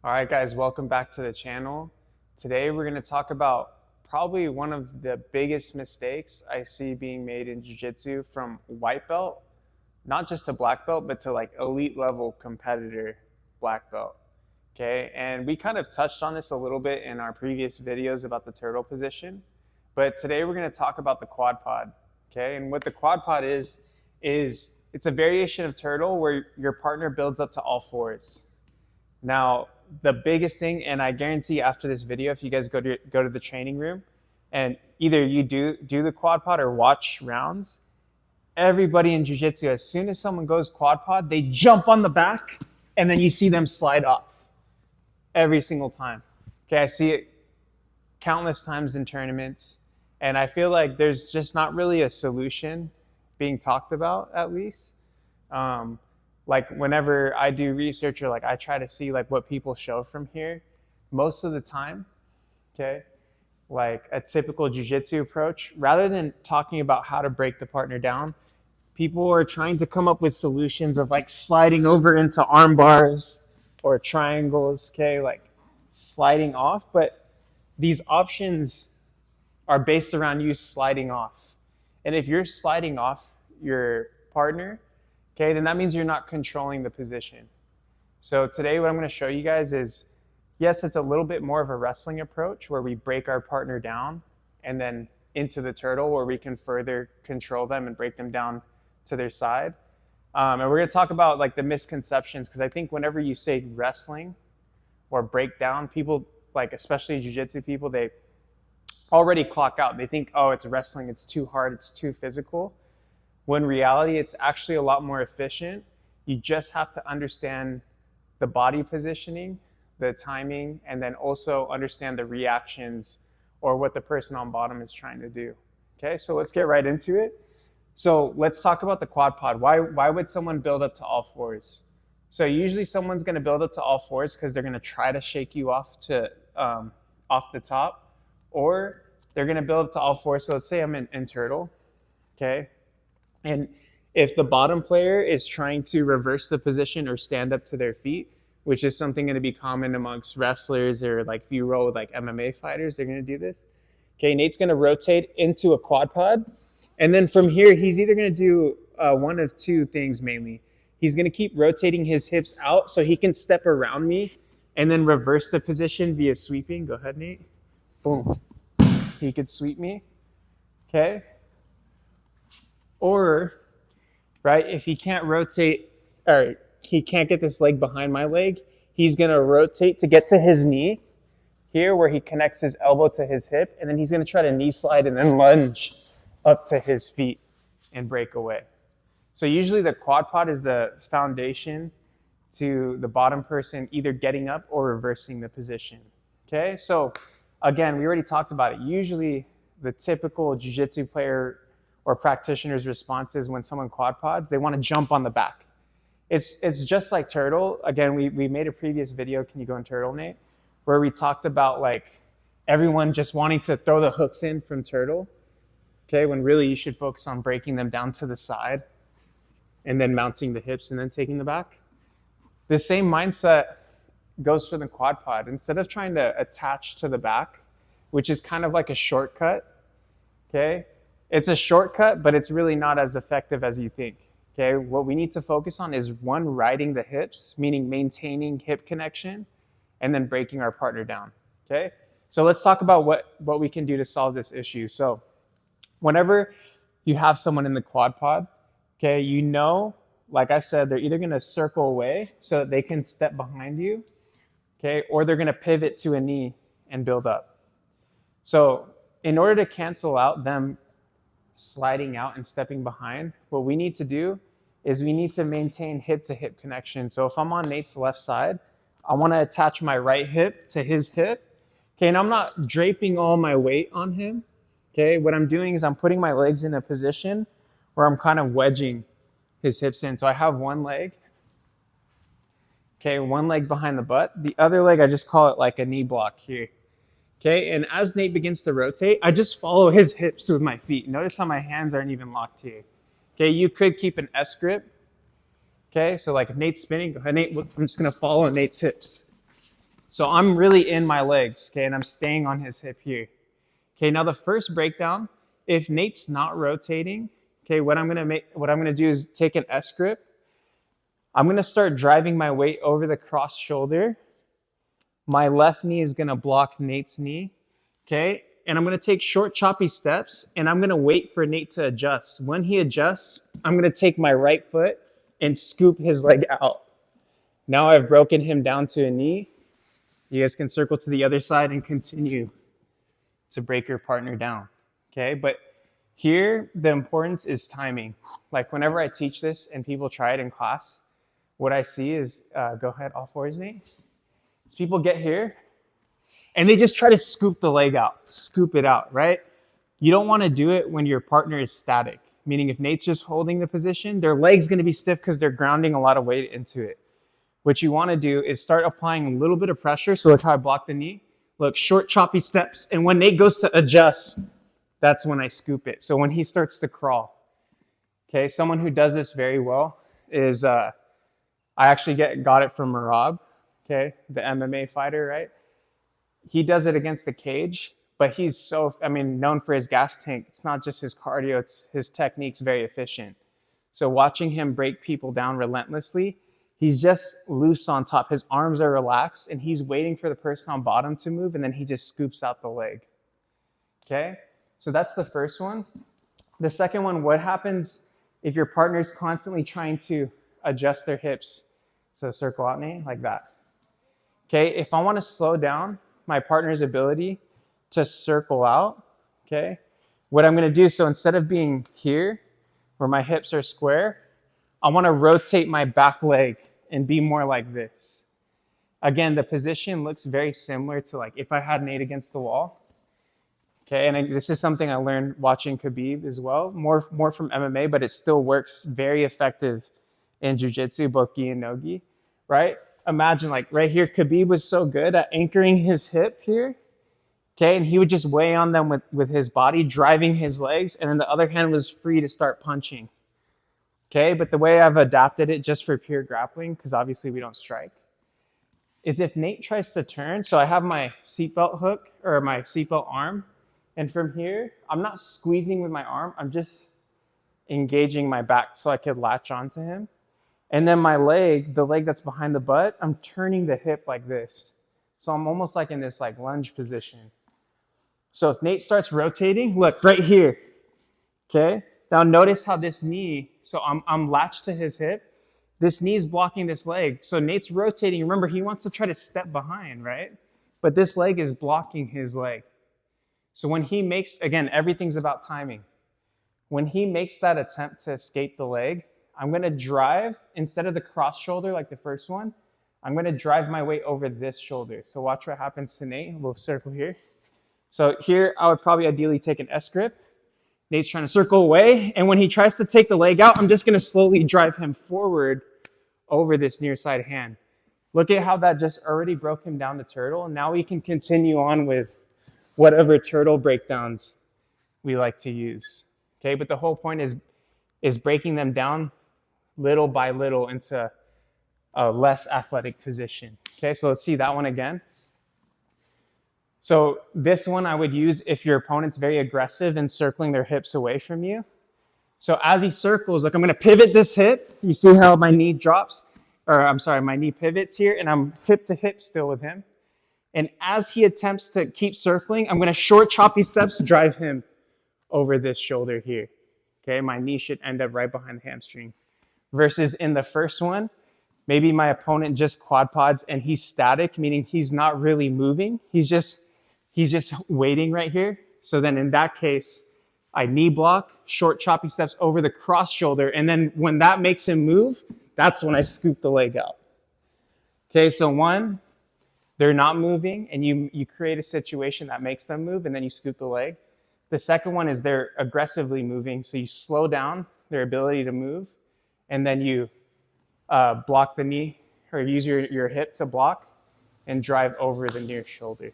All right, guys, welcome back to the channel. Today we're going to talk about probably one of the biggest mistakes I see being made in jiu-jitsu from white belt, not just to black belt, but to like elite level competitor black belt. Okay, and we kind of touched on this a little bit in our previous videos about the turtle position, but today we're going to talk about the quad pod. Okay, and what the quad pod is it's a variation of turtle where your partner builds up to all fours. Now, the biggest thing, and I guarantee after this video, if you guys go to the training room and either you do the quad pod or watch rounds, everybody in jiu-jitsu, as soon as someone goes quad pod, they jump on the back and then you see them slide off every single time. Okay, I see it countless times in tournaments, and I feel like there's just not really a solution being talked about, at least. Like whenever I do research or like I try to see like what people show from here, most of the time, okay, like a typical jiu-jitsu approach, rather than talking about how to break the partner down, people are trying to come up with solutions of like sliding over into arm bars or triangles, okay, like sliding off. But these options are based around you sliding off. And if you're sliding off your partner, okay, then that means you're not controlling the position. So today what I'm going to show you guys is, yes, it's a little bit more of a wrestling approach where we break our partner down and then into the turtle where we can further control them and break them down to their side. And we're going to talk about like the misconceptions, because I think whenever you say wrestling or break down, people, like especially jiu-jitsu people, they already clock out. They think, oh, it's wrestling, it's too hard, it's too physical. When in reality, it's actually a lot more efficient. You just have to understand the body positioning, the timing, and then also understand the reactions or what the person on bottom is trying to do. Okay, so let's get right into it. So let's talk about the quad pod. Why would someone build up to all fours? So usually someone's gonna build up to all fours because they're gonna try to shake you off to off the top, or they're gonna build up to all fours. So let's say I'm in turtle, okay? And if the bottom player is trying to reverse the position or stand up to their feet, which is something going to be common amongst wrestlers, or like if you roll with like MMA fighters, they're going to do this. Okay, Nate's going to rotate into a quad pod. And then from here, he's either going to do one of two things mainly. He's going to keep rotating his hips out so he can step around me and then reverse the position via sweeping. Go ahead, Nate. Boom. He could sweep me. Okay. Or, right, if he can't rotate, or he can't get this leg behind my leg, he's going to rotate to get to his knee here where he connects his elbow to his hip, and then he's going to try to knee slide and then lunge up to his feet and break away. So usually the quad pod is the foundation to the bottom person either getting up or reversing the position. Okay, so again, we already talked about it. Usually the typical jiu-jitsu player or practitioner's response is when someone quad pods, they want to jump on the back. It's just like turtle. Again, we made a previous video, can you go in turtle, Nate? Where we talked about like everyone just wanting to throw the hooks in from turtle, okay, when really you should focus on breaking them down to the side and then mounting the hips and then taking the back. The same mindset goes for the quad pod. Instead of trying to attach to the back, which is kind of like a shortcut, okay? It's a shortcut, but it's really not as effective as you think, okay? What we need to focus on is one, riding the hips, meaning maintaining hip connection, and then breaking our partner down, okay? So let's talk about what we can do to solve this issue. So whenever you have someone in the quad pod, okay, you know, like I said, they're either gonna circle away so that they can step behind you, okay, or they're gonna pivot to a knee and build up. So in order to cancel out them sliding out and stepping behind, what we need to do is we need to maintain hip-to-hip connection. So if I'm on Nate's left side, I want to attach my right hip to his hip, okay, and I'm not draping all my weight on him, okay? What I'm doing is I'm putting my legs in a position where I'm kind of wedging his hips in. So I have one leg, okay, one leg behind the butt. The other leg, I just call it like a knee block here. Okay, and as Nate begins to rotate, I just follow his hips with my feet. Notice how my hands aren't even locked here. Okay, you could keep an S grip. Okay, so like if Nate's spinning, go ahead, Nate, I'm just gonna follow Nate's hips. So I'm really in my legs, okay, and I'm staying on his hip here. Okay, now the first breakdown, if Nate's not rotating, okay, what I'm gonna do is take an S grip. I'm gonna start driving my weight over the cross shoulder. My left knee is gonna block Nate's knee, okay? And I'm gonna take short choppy steps and I'm gonna wait for Nate to adjust. When he adjusts, I'm gonna take my right foot and scoop his leg out. Now I've broken him down to a knee. You guys can circle to the other side and continue to break your partner down, okay? But here, the importance is timing. Like whenever I teach this and people try it in class, what I see is, go ahead, all fours, Nate. Is people get here and they just try to scoop the leg out, scoop it out, right? You don't want to do it when your partner is static, meaning if Nate's just holding the position, their leg's going to be stiff because they're grounding a lot of weight into it. What you want to do is start applying a little bit of pressure. So look how I block the knee. Look, short, choppy steps. And when Nate goes to adjust, that's when I scoop it. So when he starts to crawl, okay, someone who does this very well is, I actually got it from Marab, okay, the MMA fighter, right? He does it against the cage, but he's known for his gas tank. It's not just his cardio, it's his technique's very efficient. So watching him break people down relentlessly, he's just loose on top. His arms are relaxed and he's waiting for the person on bottom to move and then he just scoops out the leg. Okay, so that's the first one. The second one, what happens if your partner's constantly trying to adjust their hips? So circle out, Nate, like that. Okay, if I want to slow down my partner's ability to circle out, okay, what I'm going to do, so instead of being here where my hips are square, I want to rotate my back leg and be more like this. Again, the position looks very similar to like if I had Nate against the wall. Okay, and this is something I learned watching Khabib as well, more from MMA, but it still works very effective in jiu-jitsu, both gi and nogi, right? Imagine like right here, Khabib was so good at anchoring his hip here, okay, and he would just weigh on them with his body, driving his legs, and then the other hand was free to start punching. Okay, but the way I've adapted it just for pure grappling, because obviously we don't strike, is if Nate tries to turn, so I have my seatbelt hook or my seatbelt arm, and from here, I'm not squeezing with my arm, I'm just engaging my back so I could latch onto him. And then my leg, the leg that's behind the butt, I'm turning the hip like this. So I'm almost like in this like lunge position. So if Nate starts rotating, look right here, okay? Now notice how this knee, so I'm latched to his hip. This knee is blocking this leg. So Nate's rotating. Remember, he wants to try to step behind, right? But this leg is blocking his leg. So when he makes, again, everything's about timing. When he makes that attempt to escape the leg, I'm going to drive, instead of the cross shoulder like the first one, I'm going to drive my weight over this shoulder. So watch what happens to Nate. We'll circle here. So here, I would probably ideally take an S grip. Nate's trying to circle away. And when he tries to take the leg out, I'm just going to slowly drive him forward over this near side hand. Look at how that just already broke him down to turtle. And now we can continue on with whatever turtle breakdowns we like to use. Okay, but the whole point is breaking them down little by little into a less athletic position. Okay, so let's see that one again. So this one I would use if your opponent's very aggressive and circling their hips away from you. So as he circles, look, I'm going to pivot this hip. You see how my knee drops? Or I'm sorry, my knee pivots here, and I'm hip to hip still with him. And as he attempts to keep circling, I'm going to short choppy steps drive him over this shoulder here. Okay, my knee should end up right behind the hamstring. Versus in the first one, maybe my opponent just QuadPods and he's static, meaning he's not really moving. He's just waiting right here. So then in that case, I knee block, short choppy steps over the cross shoulder, and then when that makes him move, that's when I scoop the leg out. Okay, so one, they're not moving, and you create a situation that makes them move, and then you scoop the leg. The second one is they're aggressively moving, so you slow down their ability to move, and then you block the knee, or use your hip to block and drive over the near shoulder.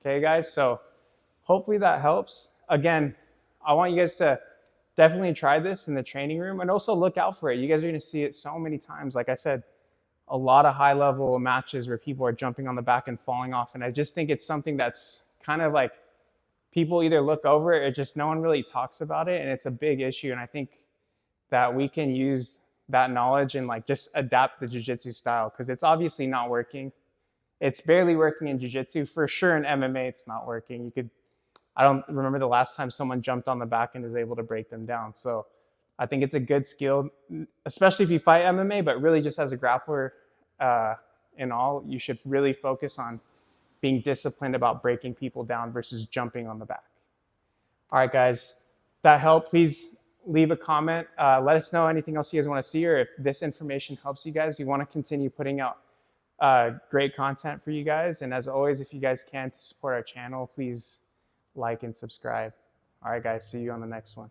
Okay, guys, so hopefully that helps. Again, I want you guys to definitely try this in the training room and also look out for it. You guys are going to see it so many times. Like I said, a lot of high level matches where people are jumping on the back and falling off. And I just think it's something that's kind of like people either look over it or just no one really talks about it. And it's a big issue. And I think that we can use that knowledge and like just adapt the jiu-jitsu style, because it's obviously not working. It's barely working in jiu-jitsu. For sure in MMA, it's not working. I don't remember the last time someone jumped on the back and is able to break them down. So I think it's a good skill, especially if you fight MMA, but really just as a grappler in all, you should really focus on being disciplined about breaking people down versus jumping on the back. All right, guys, that helped. Please leave a comment. Let us know anything else you guys want to see, or if this information helps you guys. We want to continue putting out great content for you guys. And as always, if you guys can, to support our channel, please like and subscribe. All right, guys, see you on the next one.